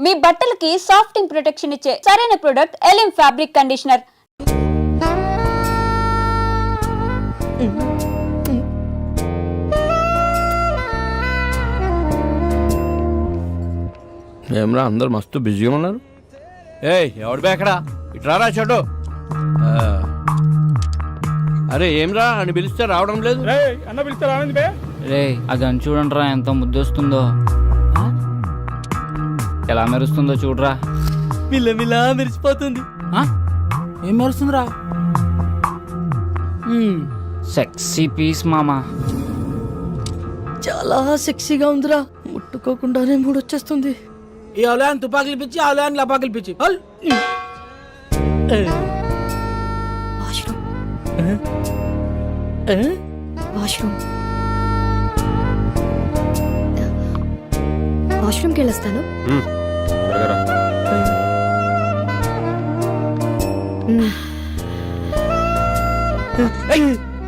మీ బట్టలకి సాఫ్టింగ్ ప్రొటెక్షన్ ఇచ్చే సరైన ప్రొడక్ట్ ఎలిమ్ ఫ్యాబ్రిక్ కండిషనర్. ఏమరా అందరు మస్తు బిజీగా ఉన్నారు. ఎవడు బేకడా ఇట్రారా చెడు. అరే ఏమ్రా అని పిలిస్తే రావడం లేదు. అన్న పిలిస్తే రావండి బే. రే అది అని చూడండిరా ఎంత ముద్దొస్తుందో, ఎలా మెరుస్తుందో చూడరా. మిల్ల మెరిసిపోతుంది. ఏం మెరుస్తుందిరా? సెక్సీ పీస్ మామా. చాలా సెక్సీగా ఉందిరా, ముట్టుకోకుండానే మూడొచ్చేస్తుంది. ఈ అవలయాన్ని తుపాకులు పిచ్చి అవలయాన్ని లపాకులు పిచ్చి. వాష్రూమ్కి వెళ్ళొస్తాను.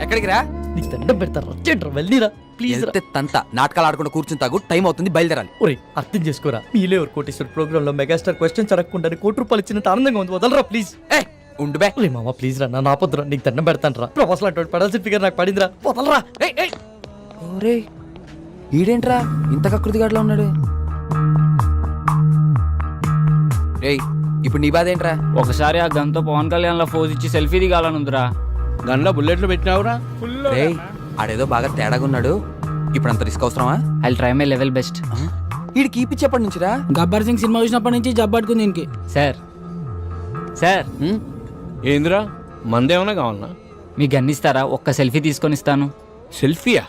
ఎక్కడికి రా? నీకు దండం పెడతారా, వెళ్ళిరా ప్లీజ్. తంత నాటకాలు ఆడకుండా కూర్చుని తాగు, టైం అవుతుంది, బయలుదేరాలి. ఒరే అర్థం చేసుకోరా, మీలే ఎవరు కోటేశ్వర ప్రోగ్రామ్ లో మెగాస్టార్ క్వశ్చన్స్ అడగకుండా ₹1,00,00,000 ఇచ్చినంత ఆనందంగా ఉంది. వదలరా ప్లీజ్. ఉండు బే. ఒరే మామ ప్లీజ్ రా, నా పొద్దురా నీకు దండం పెడతాను రా. ప్రొఫెసర్ అటువంటి పడాల్సిన ఫిగర్ నాకు పడిందిరా, వదలరా. ఓరే ఈడేంట్రా ఇంత కకృతిగాడ్లా ఉన్నాడు? రేయ్ ఇప్పుడు నీ బాధ ఏంట్రా? ఒకసారి ఆ గన్తో పవన్ కళ్యాణ్ లా ఫోజ్ ఇచ్చి సెల్ఫీ దిగాలనుందిరా. గన్లో బుల్లెట్లు పెట్టినావురా? రేయ్ ఆడేదో బాగా తేడాగా ఉన్నాడు, ఇప్పుడు అంత రిస్క్ అవసరమా? I try my level best. ఈడు కీపిచ్చేప్పటి నుంచిరా? గబ్బర్ సింగ్ సినిమా చూసినప్పటి నుంచి జబ్బట్టుకుంది దీనికి. సార్ సార్ ఏందిరా మందేమన్నా కావాలన్నా? మీ గన్ ఇస్తారా? ఒక్క సెల్ఫీ తీసుకొని ఇస్తాను. సెల్ఫీయా?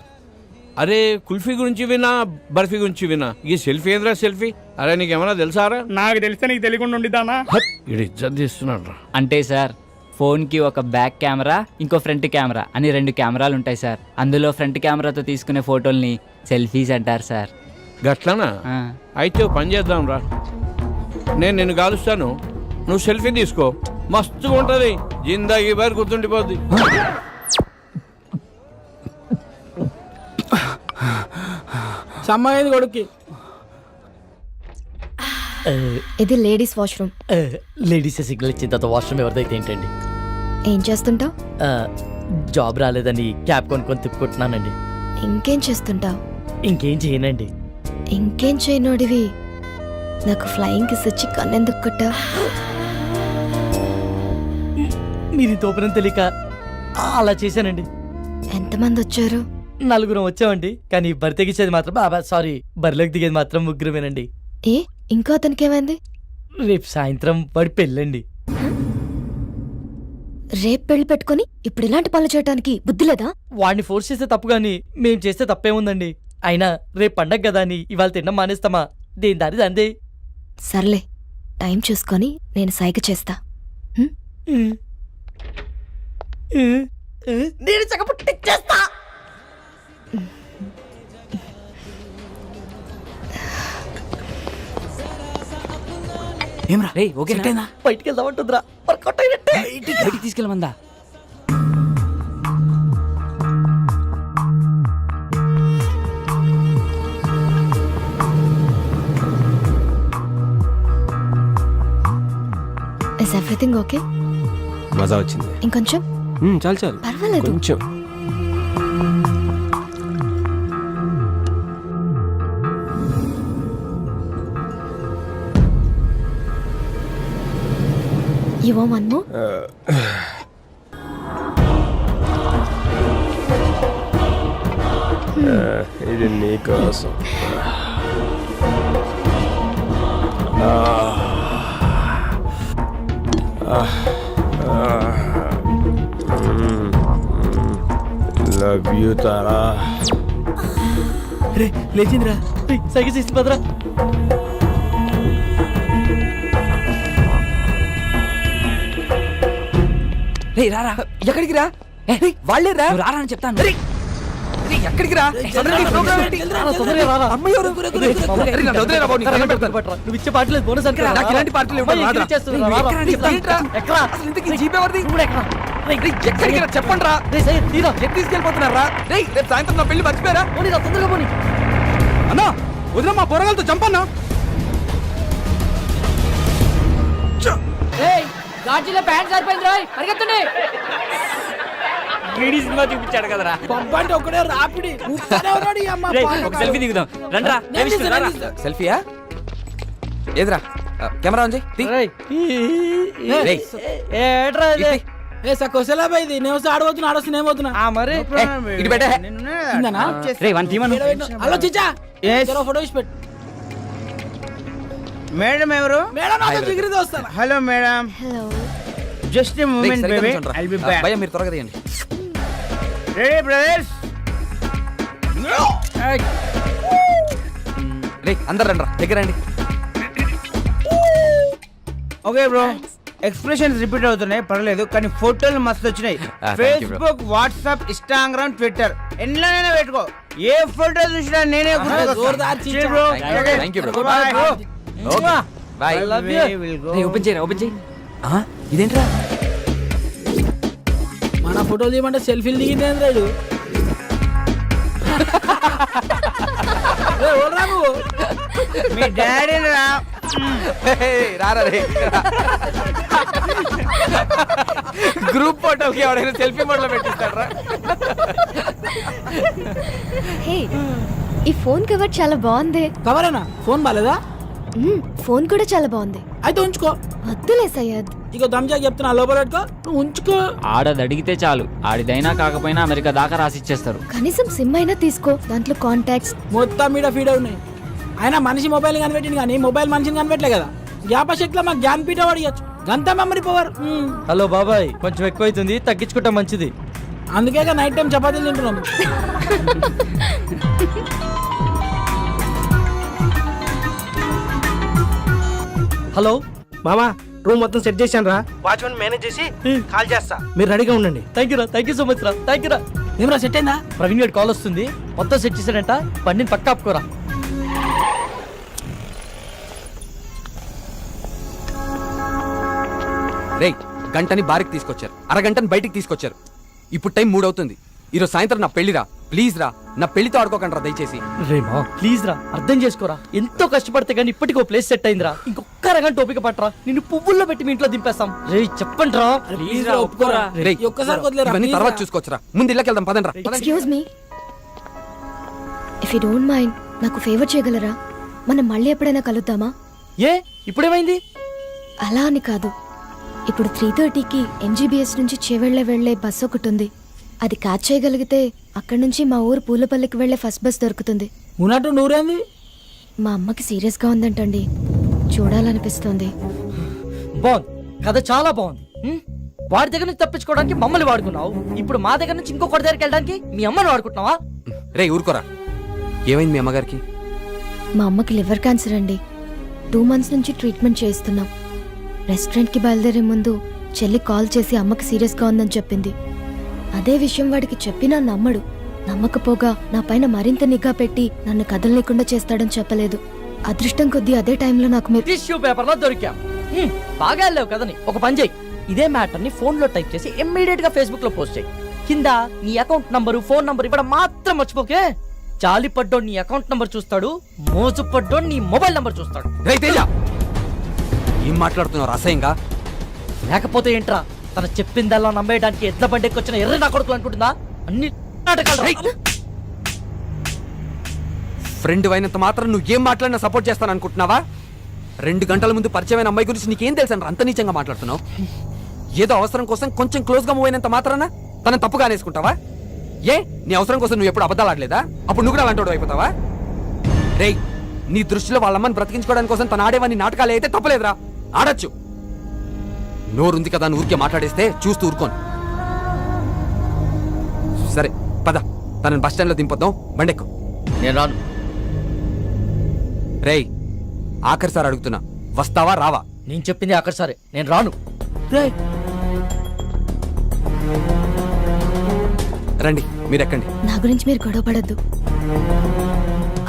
అరే కుల్ఫీ గురించి వినా, బర్ఫీ గురించి వినా, ఈ సెల్ఫీ ఏంద్రా సెల్ఫీ? అరే నీకేమన్నా తెలుసారా? నాకు తెలిస్తే నీకు తెలియకుండా ఉండిదానా? ఇడు ఇజ్జత్ తీస్తున్నాడు రా. అంటే సార్ ఫోన్కి ఒక బ్యాక్ కెమెరా, ఇంకో ఫ్రంట్ కెమెరా అని 2 కెమెరాలు ఉంటాయి సార్. అందులో ఫ్రంట్ కెమెరాతో తీసుకునే ఫోటోల్ని సెల్ఫీస్ అంటారు సార్. గట్లనా? అయితే ఓ పని చేద్దాం రా, నేను నిన్ను కాలుస్తాను, నువ్వు సెల్ఫీ తీసుకో, మస్తుగా ఉంటుంది, జిందాగీ బారి గుర్తుండిపోద్ది. సమ్మయ్యింది కొడుక్కి. ఇది లేడీస్ వాష్రూమ్. లేడీస్ సిగ్నల్ ఇచ్చిన తర్వాత వాష్రూమ్ ఎవరిదైతే ఏంటండి? ఏం చేస్తుంటావు? జాబ్ రాలేదని క్యాబ్ కొనుక్కొని తిప్పుకుంటున్నానండి. ఇంకేం చేస్తుంటావు? ఇంకేం చేయనండి. ఇంకేం చేయనోడివి నాకు ఫ్లయింగ్ కిస్ ఇచ్చి కన్నెందుకు కొట్టా? మీరు తోపనం తెలియక అలా చేశానండి. ఎంతమంది వచ్చారు? 4 వచ్చామండి, కానీ బరి తెగించేది మాత్రం సారీ బరిలోకి దిగేది మాత్రం 3 ఏ ఇంకో అతనికి ఏమైంది? రేపు సాయంత్రం వాడి పెళ్ళండి. రేపు పెళ్లి పెట్టుకుని ఇప్పుడు ఇలాంటి పనులు చేయడానికి బుద్ధి లేదా? వాడిని ఫోర్స్ చేస్తే తప్పు గాని మేం చేస్తే తప్పేముందండి? అయినా రేపు పండగ కదా అని ఇవాళ తినడం మానేస్తామా? దేని దారి అందే. సర్లే టైం చూసుకొని నేను సైగ చేస్తా. నేను చేస్తా. ఏమరా రే ఓకే బయటికి వెళ్దామంటుందిరా, వర్కౌట్ అయినట్టే. బయటికి తీసుకెళ్ళమందా? Is everything okay? మజా వచ్చింది. ఇంకొంచెం? చాలు చాలు, పర్వాలేదు. కొంచెం. You want one more? ఇది నీకోసం. Love you Tara. రే లేచిందిరా, సైకిల్ చేసి పదరా. రే రారా. ఎక్కడికి రా? వాళ్ళే రా. రారా అని చెప్తాను. ఎక్కడికి రా? నువ్వు ఇచ్చే పార్టీ లేదు, బోనస్ అంటే ఇలాంటి పార్టీలు చెప్పండి రా. తీసుకెళ్ళిపోతున్నారా? రేపు సాయంత్రం నా పెళ్లి మర్చిపోయారా? తొందరగా పోనీ అన్నా వదిలే, మా పొరగాలతో చంపన్నా. లాడ్జిలో ప్యాంట్ సరిపోయింది రోయ్ పరిగెత్తండి. వీడి సినిమా చూపించాడు కదరా. పంపంటే ఒకడే రాపిడి ఊపుతానే ఉన్నాడు ఈ అమ్మ రేయ్, పాట ఒక సెల్ఫీ దిగుదాం రండ్రా. నేను తీస్తా, నేను తీస్తా. సెల్ఫీయా? ఏదిరా కెమెరా ఉంది తీ. రేయ్, రేయ్, ఏట్రా ఇది? ఇది. ఏ సకోసలా పోయింది నేను వస్తే ఆడబోతున్నా ఆడొస్తే నేను పోతున్నా ఆ మరి ఇటు పెట్టే. ఇందనా? రేయ్, వన్ తీమను. హలో చిచ్చా జర ఫోటో ఇచ్చి పెట్టు మేడం ఎవరు? మేడం నాతో జిగిరితో వస్తాను హలో మేడం, హలో జస్ట్ రేయ్, మూమెంట్ సరిగ్గా బేబీ, నిల్చోండ్రా. I'll be back. భయ్యా మీరు త్వరగా తీయండి. Ready brothers? రే అందరు రండి దగ్గర రండి. ఓకే బ్రో, ఎక్స్ప్రెషన్స్ రిపీట్ అవుతున్నాయి పర్లేదు, కానీ ఫోటోలు మస్తు వచ్చినాయి. thank you, bro. Facebook, WhatsApp, Instagram, Twitter ఎన్నైనా పెట్టుకో, ఏ ఫోటో చూసినా నేనే జోర్దార్ చీచా. Thank you, bro. Okay bye. రేయ్, ఓపెన్ చేయరా, ఓపెన్ చేయి. ఇదేంట్రా? మన ఫోటోలు తీయమంటే సెల్ఫీలు దిగింది ఏం రాడు మీ డాడీ రా. రారా రే. గ్రూప్ ఫోటోకి ఎవడైనా సెల్ఫీ మోడ్లో పెట్టిస్తారా? హే, ఈ ఫోన్ కవర్ చాలా బాగుంది. కవరేనా ఫోన్ బాలేదా ఫోన్ కూడా చాలా బాగుంది. అయితే ఉంచుకో వద్దులే సయ్యద్. ఇక దమ్జా చెప్తున్నా లోపల పెట్టుకో నువ్వు ఉంచుకో ఆడది అడిగితే చాలు, ఆడిదైనా కాకపోయినా అమెరికా దాకా రాసిచ్చేస్తారు. కనీసం సిమ్ అయినా తీసుకో, దాంట్లో కాంటాక్ట్స్. మొత్తం మీద ఫీడ్ ఉన్నాయి ఆయన మనిషి మొబైల్ కనిపెట్టింది కానీ మొబైల్ మనిషిని కనిపెట్టలే కదా జ్ఞాపశక్తిలో మాకు జ్ఞానపీఠ అడిగచ్చు గంత మెమరీ పవర్ హలో బాబాయ్, కొంచెం ఎక్కువైతుంది, తగ్గించుకుంటా మంచిది. అందుకే నైట్ టైం చపాతీలు తింటున్నాం హలో మామా, రూమ్ మొత్తం సెట్ చేశాను రా, వాచ్మెన్ మేనేజ్ చేసి కాల్ చేస్తా, మీరు రెడీగా ఉండండి. థ్యాంక్ యూ రా, థ్యాంక్ యూ సో మచ్ రా, థ్యాంక్ యూ రా. ఏమరా సెట్ అయిందా ప్రవీణ్ గారి కాల్ వస్తుంది, మొత్తం సెట్ చేశాడంట, బండిని పక్క ఆపుకోరా. రేయ్, గంటని బారికి తీసుకొచ్చారు, అరగంటని బయటికి తీసుకొచ్చారు. ఇప్పుడు టైం 3 అవుతుంది. ఈరోజు సాయంత్రం నా పెళ్లిరా, ప్లీజ్ రా, నా పెళ్లితో ఆడుకోకండి రా దయచేసి. రేమా ప్లీజ్ రా, అర్థం చేసుకోరా. ఎంతో కష్టపడితే గానీ ఇప్పటికో ప్లేస్ సెట్ అయిందిరా. ఇంకొక అరగంట ఓపిక పట్టరా, నిన్ను పువ్వుల్లో పెట్టి మీ ఇంట్లో దింపేస్తాం. రే చెప్పండి రా. ప్లీజ్ రా ఒప్పుకోరా రేయ్, ఈ ఒక్కసారి వదిలేరా ఇవన్నీ please తర్వాత రా. చూసుకోవచ్చురా, ముందు ఇళ్ళకి వెళ్దాం పదండి రా. Excuse me, if you don't mind నాకు ఫేవర్ చేయగలరా? మనం మళ్ళీ ఎప్పుడైనా కలుద్దామా? ఏ ఇప్పుడేమైంది? అలా అని కాదు, ఇప్పుడు 3:30కి ఎంజీబీఎస్ నుంచి వెళ్లే బస్ ఒకటి ఉంది. అది క్యాచ్ చేయగలిగితే అక్కడి నుంచి మా ఊరు పూలపల్లికి వెళ్లే ఫస్ట్ బస్ దొరుకుతుంది. ఉన్నట్టు నూరేంది మా అమ్మకి సీరియస్ గా ఉందంటండి, చూడాలనిపిస్తుంది. బాగుంది, కథ చాలా బాగుంది. వాడి దగ్గర నుంచి తప్పించుకోవడానికి మమ్మల్ని వాడుకున్నావు, ఇప్పుడు మా దగ్గర నుంచి ఇంకొకటి దగ్గరికి వెళ్ళడానికి మీ అమ్మని వాడుకుంటున్నావా? రేయ్ ఊరుకోరా, ఏమైంది మీ అమ్మగారికి? మా అమ్మకి లివర్ క్యాన్సర్ అండి, 2 months నుంచి ట్రీట్మెంట్ చేయిస్తున్నాం. రెస్టారెంట్కి బయలుదేరే ముందు చెల్లి కాల్ చేసి అమ్మకి సీరియస్గా ఉందని చెప్పింది. అదే విషయం వాడికి చెప్పినా నమ్మడు. నమ్మకపోగా నా పైన మరింత నిఘా పెట్టి నన్ను కదలలేకుండా చేస్తాడని చెప్పలేదు. అదృష్టం కొద్దీ అదే టైంలో నాకు మీరు టిష్యూ పేపర్ లో దొరికాం. బాగా వెళ్ళావు కదని ఒక పని చేయి, ఇదే మ్యాటర్ ని ఫోన్ లో టైప్ చేసి ఇమ్మీడియట్ గా ఫేస్బుక్ లో పోస్ట్ చేయి. కింద నీ అకౌంట్ నంబరు, ఫోన్ నంబర్ ఇవ్వడం మాత్రం మర్చిపోకే. జాలి పడ్డోడు నీ అకౌంట్ నంబర్ చూస్తాడు, మోజు పడ్డోడు నీ మొబైల్ నంబర్ చూస్తాడు. రేయ్ తేజ, ఏం మాట్లాడుతున్నావు అసహ్యంగా? లేకపోతే ఏంట్రా, తన చెప్పిందల్లా నమ్మేయడానికి ఎడ్ల బండికి వచ్చిన ఎర్ర నా కొడుకు అనుకుంటుందా? అన్ని నాటకాలు. ఫ్రెండ్ అయినంత మాత్రం నువ్వు ఏం మాట్లాడినా సపోర్ట్ చేస్తాను అనుకుంటున్నావా? 2 గంటల ముందు పరిచయమైన అమ్మాయి గురించి నీకేం తెలుసని అంత నీచంగా మాట్లాడుతున్నావు? ఏదో అవసరం కోసం కొంచెం క్లోజ్ గా మూవ్ అయినంత మాత్రాన తనని తప్పుగా అనేసుకుంటావా? ఏ నీ అవసరం కోసం నువ్వు ఎప్పుడు అబద్ధాలు ఆడలేదా? అప్పుడు నువ్వు కూడా అలాంటి అయిపోతావా? రేయ్, నీ దృష్టిలో వాళ్ళమ్మని బ్రతికించుకోవడానికి కోసం తను ఆడేవన్నీ నాటకాలు అయితే తప్పలేదురా, ఆడొచ్చు. నోరుంది కదా అని ఊరికే మాట్లాడేస్తే చూస్తూ ఊరుకోను. సరే పద, తనని బస్ స్టాండ్ లో దింపొద్దాం, బండెక్కు. నేను రాను. రేయ్, ఆఖరి సార్ అడుగుతున్నా, వస్తావా రావా? నేను చెప్పింది అక్కడ సరే, నేను రాను. రండి మీరు ఎక్కండి. నా గురించి మీరు గొడవ పడద్దు,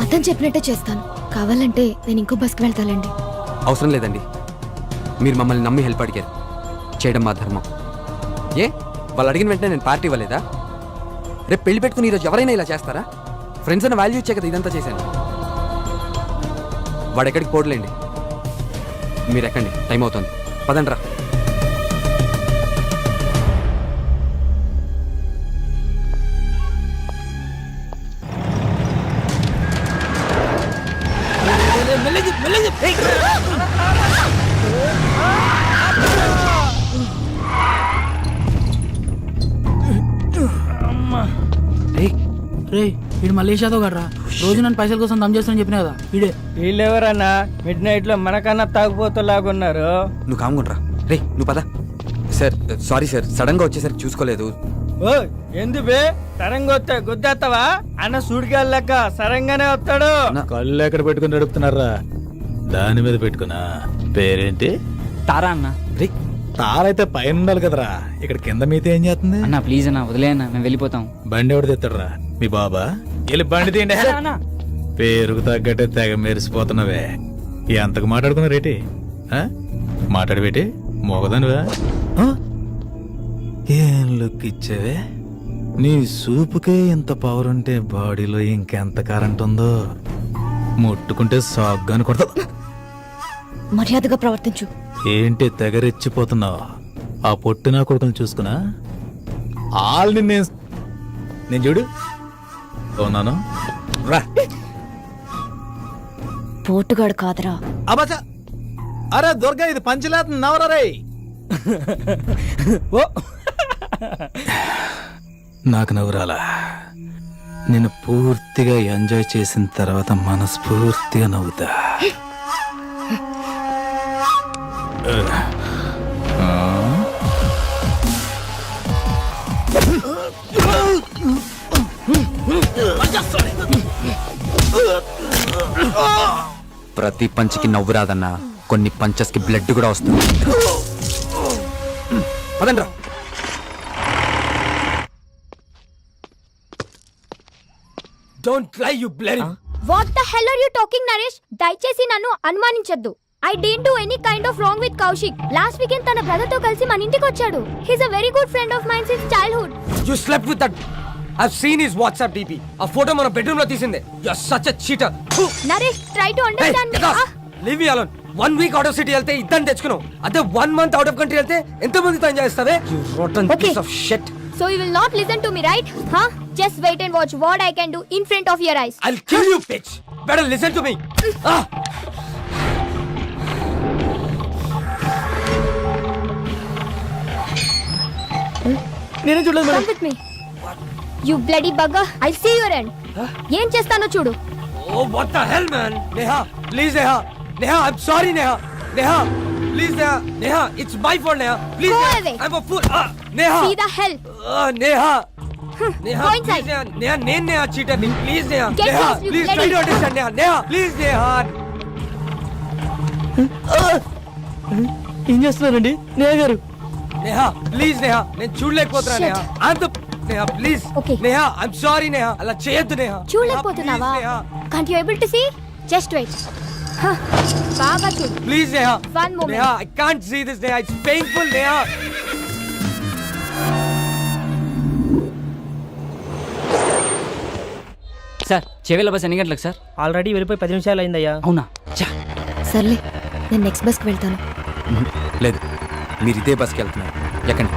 అతను చెప్పినట్టే చేస్తాను. కావాలంటే నేను ఇంకో బస్కి వెళ్తానండి. అవసరం లేదండి, మీరు మమ్మల్ని నమ్మి హెల్ప్ అడిగారు, చేయడం మా ధర్మం. ఏ వాళ్ళు అడిగిన వెంటనే నేను పార్టీ ఇవ్వలేదా? రేపు పెళ్లి పెట్టుకుని ఈరోజు ఎవరైనా ఇలా చేస్తారా? ఫ్రెండ్స్ అని వాల్యూ ఇచ్చే కదా ఇదంతా చేశాను. వాడు ఎక్కడికి పోడలేండి, మీరు ఎక్కండి, టైం అవుతుంది, పదండి రా. రే వీడు మలేషియా యాదవ్ గడ్రా రోజు నన్ను పైసల కోసం దమ్ చేస్తానని చెప్పినా కదా వీడే. వీళ్ళెవరన్నా మిడ్ నైట్ లో మనకన్నా తాగుపోతలాగున్నారు. నువ్వు కాముకుంట్రా. రే నువ్వు పద. సార్ సారీ సార్, సడన్ గా వచ్చేసరికి చూసుకోలేదు. ఓ ఎందు బే సరంగా వస్తే గుద్దేస్తావా? అన్న సూడిగాలి లెక్క సరంగానే వస్తాడు. కళ్ళు ఎక్కడ పెట్టుకుని నడుపుతున్నారా? దాని మీద పెట్టుకున్నా. పేరేంటి? తారా అన్న. రే తారైతే పైన ఉండాలి కదరా, ఇక్కడ కింద మీతో ఏం చేస్తుంది? అన్న ప్లీజ్ అన్న వదిలే అన్న, మేము వెళ్ళిపోతాం. బండి ఎవడు తెస్తాడరా? మీ బాబా? వెళ్ళి బండి తీయండి. పేరుకు తగ్గట్టే తెగ మెరిసిపోతున్నావే. ఎంతకు మాట్లాడుకున్నారేటి? మాట్లాడబెట్టి మోగదానివా? ఏం లుక్ ఇచ్చావే? నీ సూపుకే ఇంత పవర్ ఉంటే బాడీలో ఇంకెంత కరెంట్ ఉందో. ముట్టుకుంటే సాగ్గాని కొడతా. మర్యాదగా ప్రవర్తించు. ఏంటి తెగరెచ్చిపోతున్నావు? ఆ పొట్టినా కొడుకుని చూసుకున్నా ఆల్ని నేను చూడు ఉన్నాను. రా పోటుగాడు కాదరా. అబ్బా అరే దుర్గా, ఇది పంచలేత నవరా రే. ఓ నాకు నవ్వురాలా? నేను పూర్తిగా ఎంజాయ్ చేసిన తర్వాత మనస్ఫూర్తిగా నవ్వుతా. ప్రతి పంచికి నవ్వు రాదన్నా, కొన్ని పంచెస్ కి బ్లడ్ కూడా వస్తుంది. పదండ్రా. Don't lie you bloody. What the hell are you talking Naresh? దయచేసి నన్ను అనుమానించొద్దు. I don't do any kind of wrong with Kaushik. Last weekend తన బ్రదర్ తో కలిసి మన ఇంటికి వచ్చాడు. He is a very good friend of mine since childhood. You slept with that. I've seen his WhatsApp DP. ఆ ఫోటో మన bedroom లో తీసిందే. You're such a cheater. Naresh try to understand me. Leave me alone. 1 week out of city వెళ్తే ఇద్దరిని తెచ్చుకున్నావు. అదే 1 month out of country వెళ్తే ఎంత మందితో ఎంజాయ్ చేస్తావే? You rotten piece of shit. So you will not listen to me, right? Huh? Just wait and watch what I can do in front of your eyes. I'll kill you, bitch. Better listen to me. నేను చూడలేదు Come with me. You bloody bugger. I'll see your end. ఏం చేస్తానో చూడు. Oh, what the hell, man? Neha, please, Neha. Neha, I'm sorry, Neha. Neha, please, Neha. Neha, it's my fault, Neha. Please, Go Neha. away. I'm a fool. Neha. See the hell. Neha. Neha, Go please, inside. Neha. Neha, నేను Neha cheater ni. Please, Neha. Get Neha, lost, you please try bloody- to understand, Neha. Neha, please, Neha. ఏం చేస్తున్నారండి నేహ గారు? Neha, please, Neha. నేను చూడలేకపోతున్నా, Shit. Neha. అంత Neha, please. Okay. Neha, I'm sorry, Neha. అలా చేయొద్దు, Neha. చూడలేకపోతున్నావా? Neha, Can't you able to see? Just wait. బాగా చూడు. please, Neha. One moment. Neha, I can't see this, Neha. It's painful, Neha. Sir చెవిల bus ఎన్ని గంటలకు sir? Already వెళ్ళిపోయి 10 నిమిషాలు అయిందయ్యా. అవునా? సర్లే నేను నెక్స్ట్ బస్కి వెళ్తాను. లేదు, మీరు ఇదే బస్కి వెళ్తున్నారు. ఎక్కండి.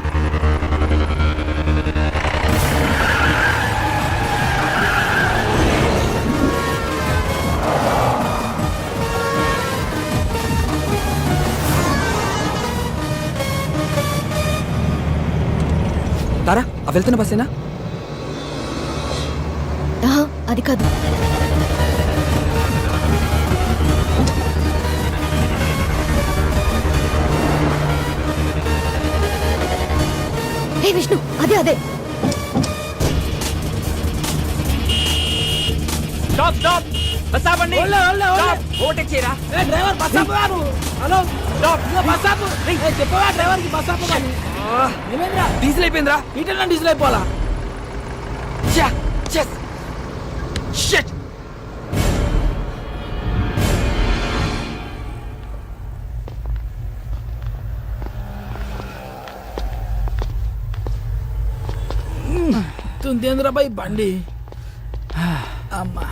తారా, ఆ వెళ్తున్న బస్సేనా? ఆహా, అది కాదు. హే విష్ణు, అదే అదే. స్టాప్ స్టాప్ బస్ ఆపండి. స్టాప్ ఓవర్టేక్ చేయరా. డ్రైవర్ బస్ ఆపు. Hello stop. బస్ ఆపు. చెప్పవా డ్రైవర్ కి బస్ ఆపు కానీ. ఏమైందిరా? డీజిల్ అయిపోయిందిరా. ఈటల్ డీజిల్ అయిపోవాలా? Shit. తుందేంద్ర బాయ్ బండి. అమ్మా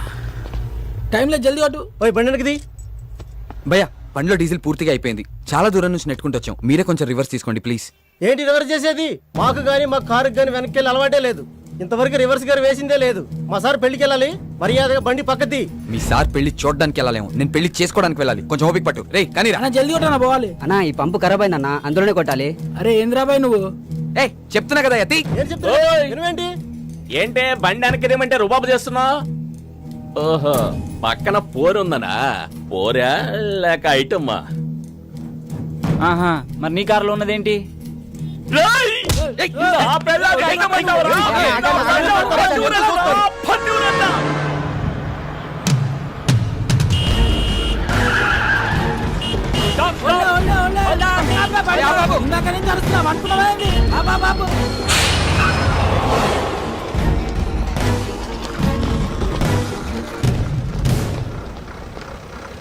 టైంలో జల్దీ కొట్టు. ఓయ్ బండికి ది. భయ్యా, బండిలో డీజిల్ పూర్తిగా అయిపోయింది. చాలా దూరం నుంచి నెట్టుకుంటూ వచ్చాం. మీరే కొంచెం రివర్స్ తీసుకోండి ప్లీజ్. ఏంటి రివర్స్ చేసేది? మాకు గానీ మా కారుకి గానీ వెనక్కి వెళ్ళి అలవాటే లేదు. ఇంతవరకు రివర్స్ గారు వేసిందే లేదు. మా సార్ పెళ్లికి వెళ్ళాలి, మర్యాదగా బండి పక్కది. మీ సార్ పెళ్లి చూడడానికి వెళ్ళాలేమో, నేను పెళ్లి చేసుకోవడానికి వెళ్ళాలి. కొంచెం ఓపిక పట్టు. రే కానీ అన్న జల్దీ కొట్టనా పోవాలి. అన్నా ఈ పంపు ఖరాబ్ అయిందన్నా, అందులోనే కొట్టాలి. అరే ఏంద్రా బాయ్ నువ్వు? చెప్తున్నా కదా యతి. ఏం చెప్తా? నువ్వేంటి ఏంటే బండి వెనకదేమంటే రుబాబు చేస్తున్నావు? ఓహో, పక్కన పోరు ఉందనా? పోరా లేక ఐటమ్మా? ఆహా, మరి నీ కారులో ఉన్నదేంటి? ఇందాక నుంచి అరుస్తున్నావు అనుకున్నావా ఏంటి? బాబు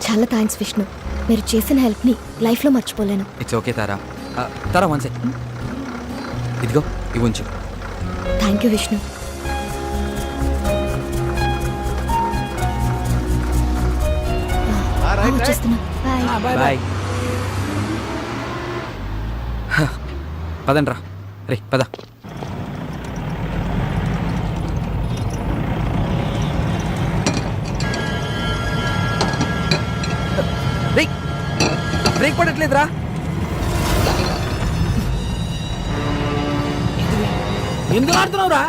చాలా థ్యాంక్స్ విష్ణు, మీరు చేసిన హెల్ప్ని లైఫ్లో మర్చిపోలేను. It's okay Tara. Tara one second, ఇదిగో ఇవి ఉంచు. Thank you Vishnu. వచ్చేస్తున్నా. బాయ్. బాయ్. పదండ్రా రే పద. రేయ్, బ్రేక్ పడట్లేదురా. ఎందుకు ఆడుతున్నావురా?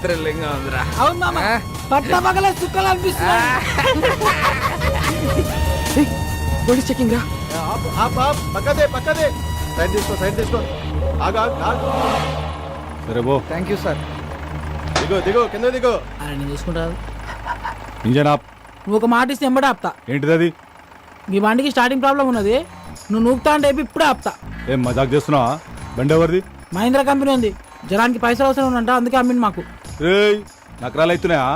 థ్రిల్లింగ్ ఉందిరా. అవును మామ, పట్ల పగల చుక్కలు అనిపిస్తున్నా. పోలీస్ చెకింగ్ రా. పక్కదే సైడ్ తీసుకో సరే బో. Thank you sir. దిగో కింద దిగో. అరే నేను తీసుకుంటాను. ఇంజన్ ఆప్. నువ్వు ఒక మాట ఇస్తే ఎంబడే ఆపుతా. ఏంటిది అది? మీ బండికి స్టార్టింగ్ ప్రాబ్లం ఉన్నది, నువ్వు నూకుతా అంటే ఇప్పుడే ఆపుతా. ఏం మజాక్ చేస్తున్నావా? బండి ఎవరిది? మహీంద్రా కంపెనీ ఉంది, జనానికి పైసలు అవసరం ఉందంట, అందుకే అమ్మింది మాకు. రేయ్, నకరాలు అవుతున్నాయా?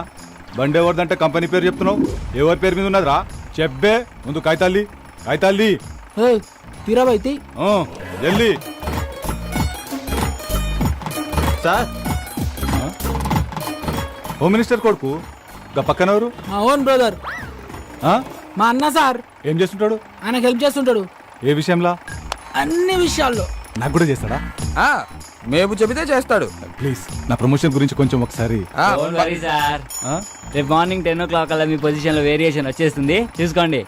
బండి ఎవరిదంటే కంపెనీ పేరు చెప్తున్నావు? ఎవరి పేరు మీద ఉన్నదిరా? చెప్పే ముందు కాగితాల్ది. తీరాబైతి జల్దీ. సార్, హోమ్ మినిస్టర్ కొడుకు గా పక్కన ఎవరు? మా ఓన్ బ్రదర్, మా అన్న సార్. ఏం చేస్తుంటాడు? ఆయనకు హెల్ప్ చేస్తుంటాడు ఏ విషయంలా? అన్ని విషయాల్లో. నాకు కూడా చేస్తాడా? మేము చెబితే చేస్తాడు. ప్లీజ్ నా ప్రమోషన్ గురించి కొంచెం ఒకసారి. Don't worry, sir. రేపు మార్నింగ్ 10 o'clock అలా మీ పొజిషన్ లో వేరియేషన్ వచ్చేస్తుంది, చూసుకోండి.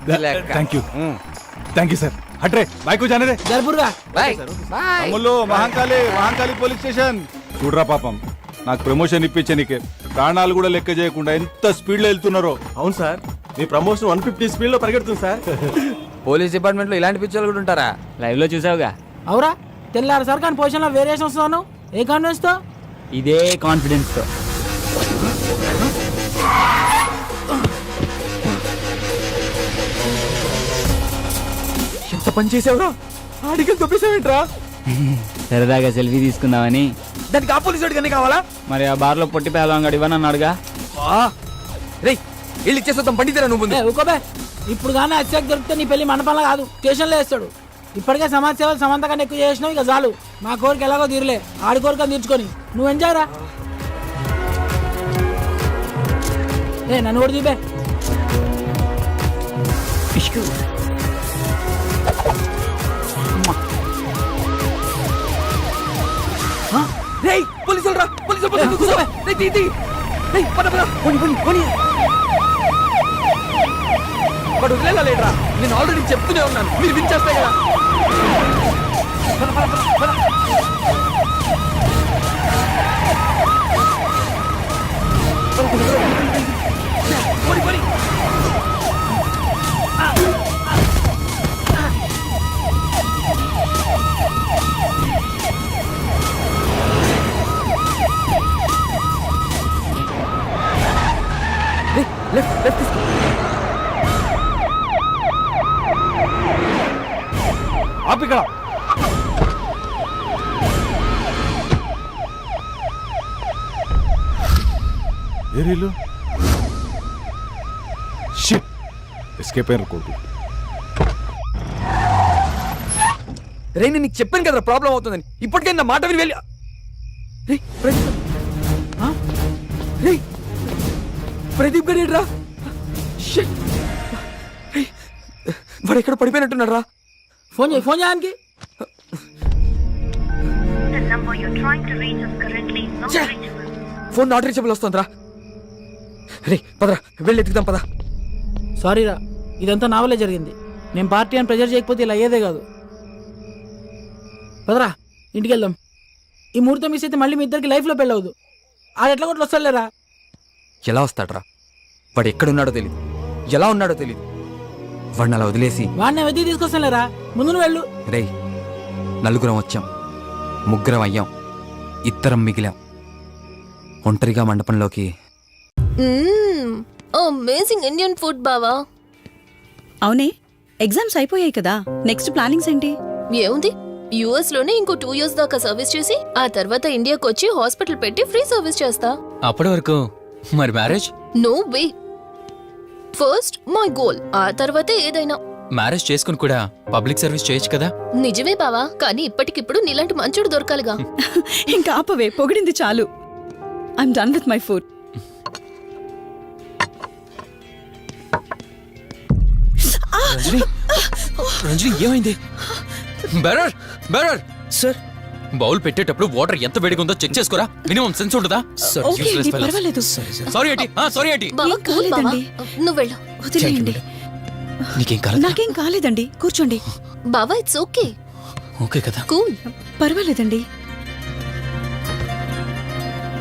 Thank you sir. హట్రే బైక్ జానే రే. జరుపురుగా. Ammulu Mahankali police station. చూడరా పాపం, నాకు ప్రమోషన్ ఇప్పించనీకే ప్రాణాలు కూడా లెక్క చేయకుండా ఎంత స్పీడ్ లో వెళ్తున్నారో. అవును సార్, మీ ప్రమోషన్ 150 స్పీడ్ లో పరిగెడుతుంది సార్. పోలీస్ డిపార్ట్మెంట్ లో ఇలాంటి పిక్చర్లు కూడా ఉంటారా? లైవ్ లో చూసావుగా. అవురా, తెల్లారు సార్ కానీ పొజిషన్ లో వేరియేషన్ వస్తున్నాను. ఏ కాన్ఫిడెన్స్ తో? ఇదే కాన్ఫిడెన్స్ తో. ఎంత పని చేసావురా? ఆడికలు తొప్పేసావేంట్రా? సరదాగా సెల్ఫీ తీసుకుందామని. దానికి ఆ పోలీసు వాడికి కావాలా? మరి ఆ బార్ లో పొట్టి పేలవాడు ఇవ్వనన్నాడుగా. రే వీళ్ళు ఇచ్చేస్తాం, బండి తీరా నువ్వు. ఊకోబే, ఇప్పుడు కానీ అత్యాక్ దొరికితే నీ పెళ్లి మండపంలో కాదు స్టేషన్లో వేస్తాడు. ఇప్పటికే సమాజ సేవలు సమంత కన్నా ఎక్కువ చేసినావు, ఇక చాలు. మా కోరిక ఎలాగో తీరలే, ఆడి కోరిక తీర్చుకొని నువ్వు ఎంజాయ్ రా. నన్ను కూడా చూపే. పోలీసులు రా, పోలీసులు వాడు వదిలేరా? నేను ఆల్రెడీ చెప్తూనే ఉన్నాను, మీరు వినిచేస్తాయి కదా. లెఫ్ట్ తీసుకో. ఆపిక్కడ. ఏరీలు ఎస్కేప్ అయిన కొడుకు. రే నేను నీకు చెప్పాను కదా ప్రాబ్లం అవుతుందని, ఇప్పటికే నా మాట విని వెళ్ళి. ప్రదీప్ గారు ఏంట్రా? వాడు ఎక్కడ పడిపోయినట్టున్నాడు రా. ఫోన్ చేయడానికి. ఫోన్ నాట్ రీచబుల్ వస్తుందిరా. రే పదరా, వెళ్ళి ఎత్తుకుదాం పదా. సారీ రా, ఇదంతా నా వల్లే జరిగింది. నేను పార్టీ అని ప్రెజర్ చేయకపోతే ఇలా అయ్యేదే కాదు. పదరా ఇంటికి వెళ్దాం. ఈ ముహూర్తం మిస్ అయితే మళ్ళీ మీ ఇద్దరికి లైఫ్లో పెళ్ళవద్దు. ఆడు ఎట్లా కొట్లు వస్తాడులేరా. ఎలా వస్తాడ్రా? వాడు ఎక్కడున్నాడో తెలీదు, ఎలా ఉన్నాడో తెలీదు. వాడిని అలా వదిలేసి వాడిని వెతికి తీసుకొస్తానులేరా. ముందు నువ్వు వెళ్ళు. రేయ్, నలుగురం వచ్చాం, ముగ్గురం అయ్యాం, ఇద్దరం మిగిలాం. ఒంటరిగా మండపంలోకి అమేజింగ్ ఇండియన్ ఫుడ్ బావా. అవునే, ఎగ్జామ్స్ అయిపోయాయి కదా, నెక్స్ట్ ప్లానింగ్స్ ఏంటి? ఏముంది, యుఎస్ లోనే ఇంకో 2 years దాకా సర్వీస్ చేసి ఆ తర్వాత ఇండియాకి వచ్చి హాస్పిటల్ పెట్టి ఫ్రీ సర్వీస్ చేస్తా. అప్పటి వరకు మరి marriage? No way. First my goal, ఆ తర్వాతే ఏదైనా. మ్యారేజ్ చేసుకుని కూడా పబ్లిక్ సర్వీస్ చేయొచ్చు కదా. నిజమే బావా, కానీ ఇప్పటికిప్పుడు నీలాంటి మంచోడు దొరకాలిగా. ఇంకా ఆపవే, పొగిడింది చాలు. I'm done with my food. Ranjani ఏమైంది? బెరర్ బెరర్ సార్, బౌల్ పెట్టేటప్పుడు వాటర్ ఎంత వేడిగా ఉందో చెక్ చేసుకోరా. మినిమం సెన్స్ ఉంటుందా? ఓకే అండి, పర్వాలేదు. సారీ ఏంటి, సారీ ఏంటి. బావా ఏం కూల్ బావా, కాలేదండి. నువ్వు వెళ్ళు. వదిలేయండి. నీకేం కాలేదు? నాకేం కాలేదండి, కూర్చోండి. బావా ఇట్స్ ఓకే, ఓకే కదా. కూల్. పర్వాలేదండి.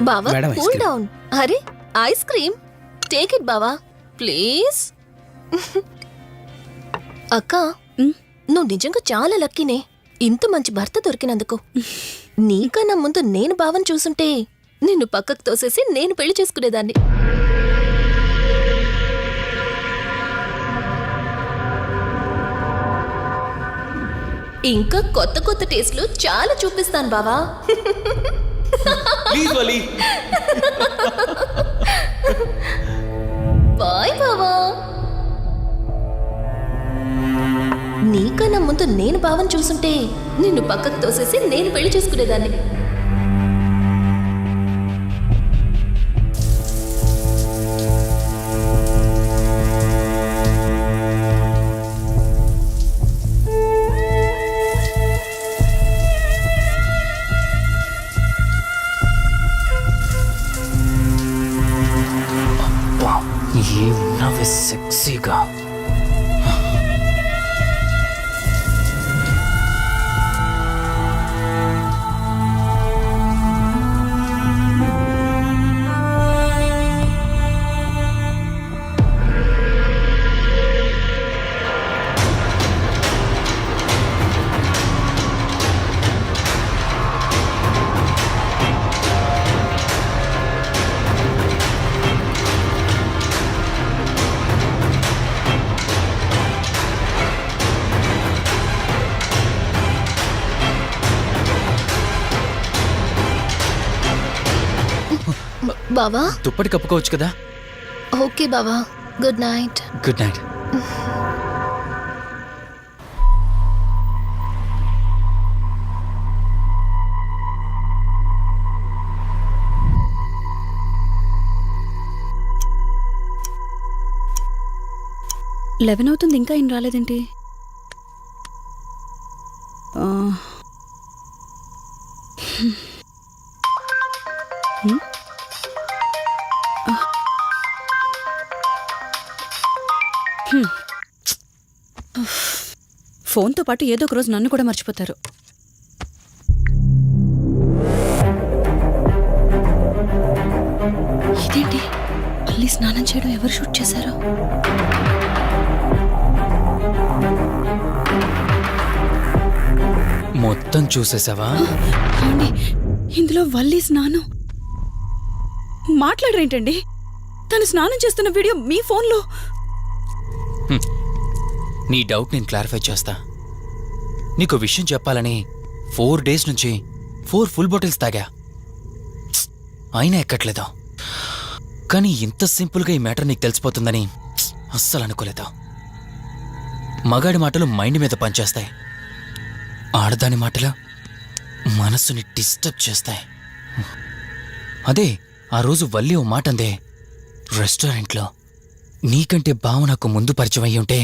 బావా కూల్ డౌన్. అరే ఐస్ క్రీమ్, టేక్ ఇట్ బావా ప్లీజ్. అక్క, నువ్వు నిజంగా చాలా లక్కీనే, ఇంత మంచి భర్త దొరికినందుకు. నీకన్నా ముందు నేను బావని చూసుంటే నిన్ను పక్కకు తోసేసి నేను పెళ్లి చేసుకునేదాన్ని. ఇంకా కొత్త కొత్త టేస్ట్లు చాలా చూపిస్తాను బావా. Please Vali. బాయ్ బావా. నీకన్నా ముందు నేను బావని చూసుంటే నిన్ను పక్కకు తోసేసి నేను పెళ్లి చేసుకునేదాన్ని. ఏమన్నావే సెక్సీగా. బావా దుప్పటి కప్పుకోవచ్చు కదా. ఓకే బావా, good night. Good night. Eleven అవుతుంది, ఇంకా ఏం రాలేదేంటి? ఫోన్తో పాటు ఏదో ఒక రోజు నన్ను కూడా మర్చిపోతారు. ఇదేంటి, మళ్ళీ స్నానం చేయడం ఎవరు షూట్ చేశారో? మొత్తం చూసేసావా? ఏమండి, ఇందులో వల్లి స్నానం మాట్లాడరేంటండి? తను స్నానం చేస్తున్న వీడియో మీ ఫోన్లో. నీ డౌట్ నేను క్లారిఫై చేస్తా. నీకు విషయం చెప్పాలని 4 days నుంచి 4 full బాటిల్స్ తాగా, అయినా ఎక్కట్లేదు. కానీ ఇంత సింపుల్గా ఈ మ్యాటర్ నీకు తెలిసిపోతుందని అస్సలు అనుకోలేదు. మగాడి మాటలు మైండ్ మీద పనిచేస్తాయి, ఆడదాని మాటలు మనస్సుని డిస్టర్బ్ చేస్తాయి. అదే ఆ రోజు వల్లి ఓ మాట అందే రెస్టారెంట్లో, నీకంటే బావ నాకు ముందు పరిచయం అయ్యి ఉంటే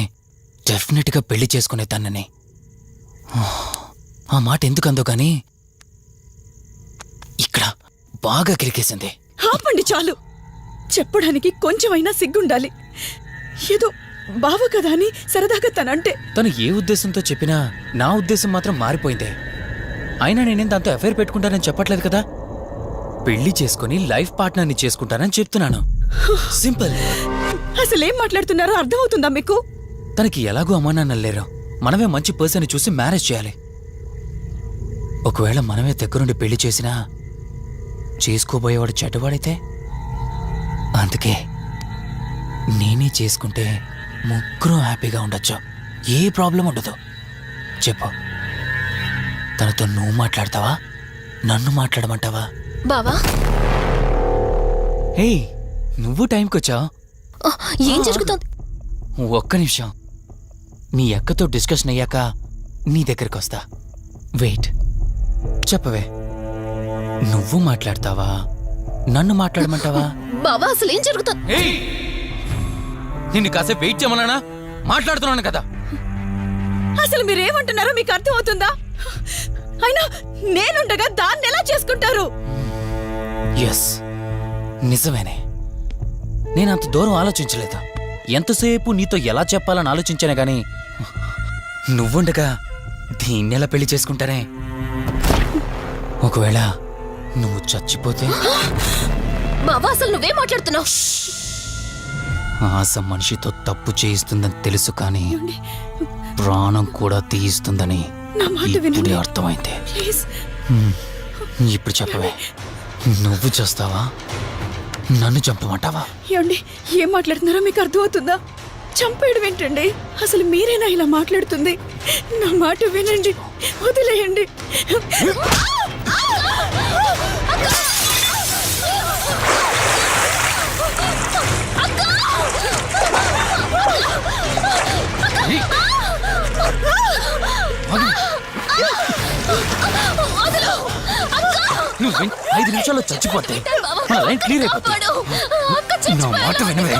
డెఫినెట్గా పెళ్లి చేసుకునేదాన్నని. ఆ మాట ఎందుకందో కానీ ఇక్కడ బాగా కిరికేసింది. ఆపండి చాలు, చెప్పడానికి కొంచెమైనా సిగ్గుండాలి. ఏదో బావ కదా అని సరదాగా తనంటే. తను ఏ ఉద్దేశంతో చెప్పినా నా ఉద్దేశం మాత్రం మారిపోయిందే. అయినా నేనేం దాంతో అఫైర్ పెట్టుకుంటానని చెప్పట్లేదు కదా. పెళ్లి చేసుకుని లైఫ్ పార్ట్నర్ని చేసుకుంటానని చెప్తున్నాను. సింపుల్. అసలేం మాట్లాడుతున్నారో అర్థమవుతుందా మీకు? తనకి ఎలాగో అమ్మా నాన్న లేరు. మనమే మంచి పర్సన్ చూసి మ్యారేజ్ చేయాలి. ఒకవేళ మనమే దగ్గరుండి పెళ్లి చేసినా చేసుకోబోయేవాడు చెడ్డవాడైతే? అందుకే నేనే చేసుకుంటే ముగ్గురు హ్యాపీగా ఉండొచ్చు. ఏ ప్రాబ్లం ఉండదు. చెప్పు, తనతో నువ్వు మాట్లాడతావా, నన్ను మాట్లాడమంటావా? బావా హే, నువ్వు టైంకి వచ్చావు. ఏం జరుగుతుంది? ఒక్క నిమిషం. మీ అక్కతో డిస్కషన్ అయ్యాక నీ దగ్గరికి వస్తా. వెయిట్. చెప్పవే, నువ్వు మాట్లాడతావా, నన్ను మాట్లాడమంటావా? బావా అసలు ఏం జరుగుతుంది? నిన్ను కాసేపు వెయిట్ చేయమన్నానా? మాట్లాడుతున్నాను కదా. అసలు మీరేమంటున్నారో మీకు అర్థమవుతుందా? అయినా నేనుండగా దాన్ని ఎలా చేసుకుంటారు? ఎస్, నిజమేనే. నేనంత దూరం ఆలోచించలేదు. ఎంతసేపు నీతో ఎలా చెప్పాలని ఆలోచించానే గాని నువ్వుండగా దీన్నెలా పెళ్లి చేసుకుంటానే? ఒకవేళ నువ్వు చచ్చిపోతే? బావా అసలు నువ్వేం మాట్లాడుతున్నావు? ఆశ మనిషితో తప్పు చేయిస్తుందని తెలుసు, కానీ ప్రాణం కూడా తీయిస్తుందని ఇప్పుడే అర్థమైంది. ఇప్పుడు చెప్పవే, నువ్వు చేస్తావా, నన్ను చంపమంటావా? ఏమండి, ఏం మాట్లాడుతున్నారో మీకు అర్థమవుతుందా? చంపేయడం ఏంటండి? అసలు మీరేనా ఇలా మాట్లాడుతుంది? నా మాట వినండి, వదిలేయండి. నువ్వు 5 నిమిషాల్లో చచ్చిపోతే నా లైన్ క్లియర్ అయిపోతుంది. నా మాట వినవే.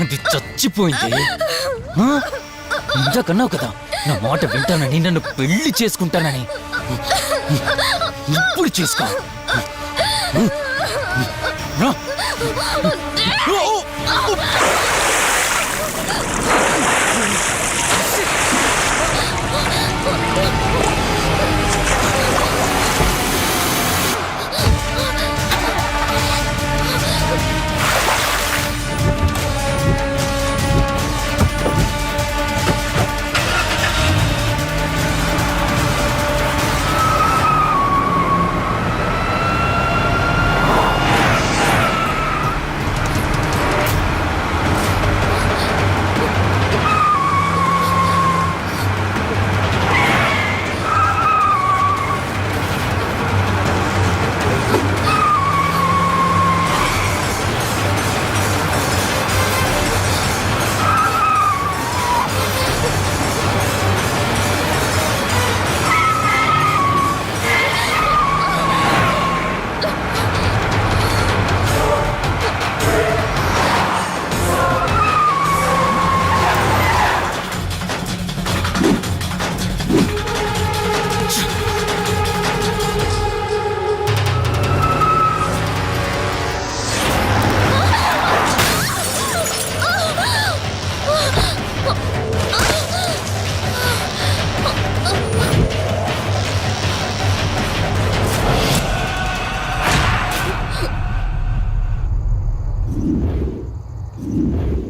అది చచ్చిపోయింది. ఇంతకన్నావు కదా నా మాట వింటానని, నన్ను పెళ్లి చేసుకుంటానని. ఇప్పుడు చేసుకో.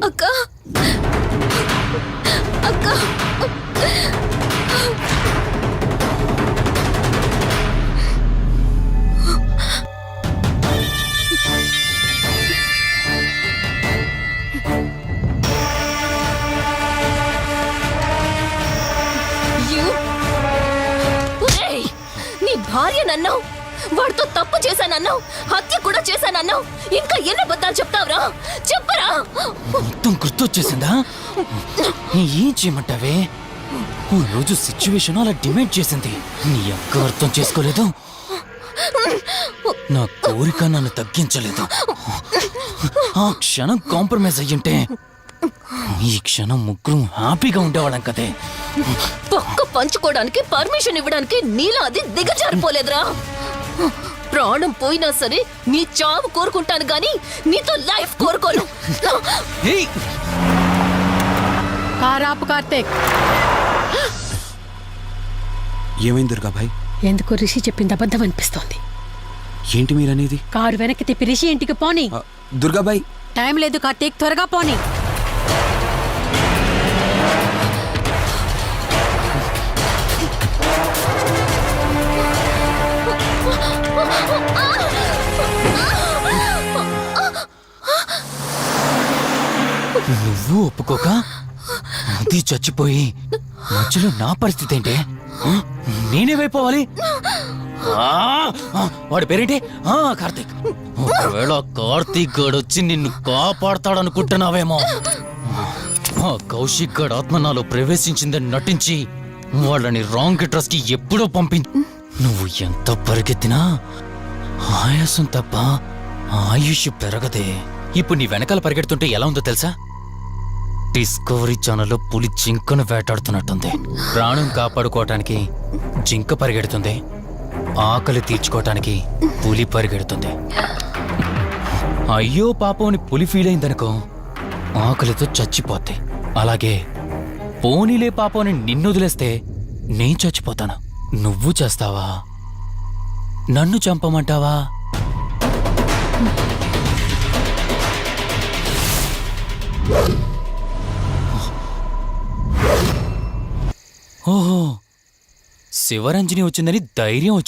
అక్క అక్క నీ భార్య నన్నావు, వాడితో తప్పు చేశానన్నావు, హత్య కూడా చేశానన్నావు. ఇంకా ఎన్ని అబద్ధాలు చెప్తావురా? చెప్పరా? మొత్తం గుర్తొచ్చేసిందా? ఏం చేయమంటావే? ఓ రోజు సిచ్యువేషన్ అలా డిమాండ్ చేసింది. నీ అక్క అర్థం చేసుకోలేదు. నా కోరిక నన్ను తగ్గించలేదు. ఆ క్షణం కాంప్రమైజ్ అయ్యుంటే ఈ క్షణం ముగ్గురు హ్యాపీగా ఉండేవాళ్ళం కదే. పక్క పంచుకోవడానికి పర్మిషన్ ఇవ్వడానికి నీలో అది దిగజారిపోలేదురా. ప్రాణం పోయినా సరే నీ చావు కోరుకుంటాను గాని నీతో లైఫ్ కోరుకోను. కారాపు కార్తీక్, ఏమైంది దుర్గాభాయ్? ఎందుకు రిషి చెప్పింది అబద్ధం అనిపిస్తోంది. ఏంటి మీరనేది? కారు వెనక్కి తిప్పి రిషి ఇంటికి పోని. దుర్గాభాయ్, టైం లేదు కార్తీక్, త్వరగా పోని. నువ్వు ఒప్పుకోక అది చచ్చిపోయి మధ్యలో నా పరిస్థితి ఏంటి? నేనేమైపోవాలి? వాడి పేరేంటి? కార్తీక్. ఒకవేళ కార్తీక్ గడు వచ్చి నిన్ను కాపాడతాడనుకుంటున్నావేమో. కౌశిక్ గడ్ ఆత్మ నాలో ప్రవేశించిందని నటించి వాళ్ళని రాంగ్ అడ్రస్ కి ఎప్పుడో నువ్వు ఎంత పరిగెత్తినా ఆయాసం తప్ప ఆయుష్ పెరగదే. ఇప్పుడు నీ వెనకాల పరిగెడుతుంటే ఎలా ఉందో తెలుసా? డిస్కవరీ ఛానల్లో పులి జింకను వేటాడుతున్నట్టుంది. ప్రాణం కాపాడుకోవటానికి జింక పరిగెడుతుంది, ఆకలి తీర్చుకోవటానికి పులి పరిగెడుతుంది. అయ్యో పాపం అని పులి ఫీల్ అయిందనుకో, ఆకలితో చచ్చిపోద్ది. అలాగే పోనీలే పాపం అని నిన్ను వదిలేస్తే నేను చచ్చిపోతాను. నువ్వు చేస్తావా? నన్ను చంపమంటావా? ఓహో, శివరంజని వచ్చిందని ధైర్యం వచ్చింది.